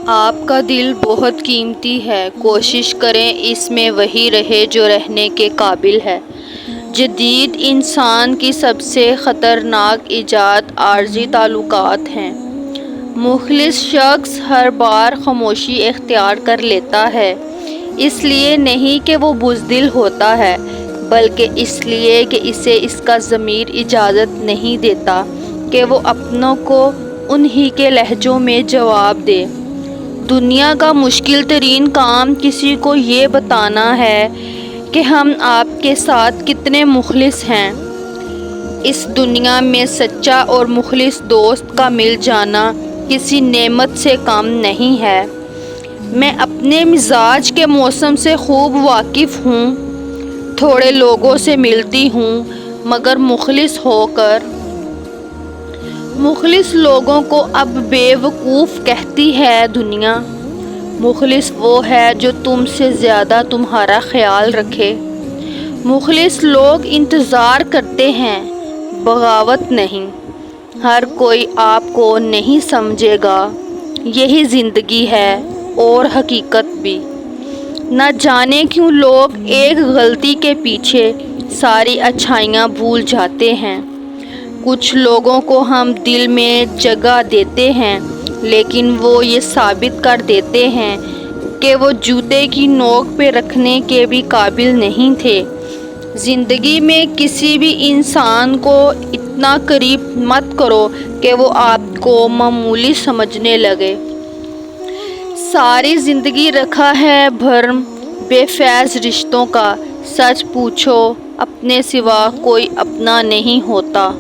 آپ کا دل بہت قیمتی ہے، کوشش کریں اس میں وہی رہے جو رہنے کے قابل ہے۔ جدید انسان کی سب سے خطرناک ایجاد عارضی تعلقات ہیں۔ مخلص شخص ہر بار خاموشی اختیار کر لیتا ہے، اس لیے نہیں کہ وہ بزدل ہوتا ہے، بلکہ اس لیے کہ اسے اس کا ضمیر اجازت نہیں دیتا کہ وہ اپنوں کو انہی کے لہجوں میں جواب دے۔ دنیا کا مشکل ترین کام کسی کو یہ بتانا ہے کہ ہم آپ کے ساتھ کتنے مخلص ہیں۔ اس دنیا میں سچا اور مخلص دوست کا مل جانا کسی نعمت سے کم نہیں ہے۔ میں اپنے مزاج کے موسم سے خوب واقف ہوں، تھوڑے لوگوں سے ملتی ہوں، مگر مخلص ہو کر۔ مخلص لوگوں کو اب بے وقوف کہتی ہے دنیا۔ مخلص وہ ہے جو تم سے زیادہ تمہارا خیال رکھے۔ مخلص لوگ انتظار کرتے ہیں، بغاوت نہیں۔ ہر کوئی آپ کو نہیں سمجھے گا، یہی زندگی ہے اور حقیقت بھی۔ نہ جانے کیوں لوگ ایک غلطی کے پیچھے ساری اچھائیاں بھول جاتے ہیں۔ کچھ لوگوں کو ہم دل میں جگہ دیتے ہیں، لیکن وہ یہ ثابت کر دیتے ہیں کہ وہ جوتے کی نوک پہ رکھنے کے بھی قابل نہیں تھے۔ زندگی میں کسی بھی انسان کو اتنا قریب مت کرو کہ وہ آپ کو معمولی سمجھنے لگے۔ ساری زندگی رکھا ہے بھرم بے فیض رشتوں کا، سچ پوچھو اپنے سوا کوئی اپنا نہیں ہوتا۔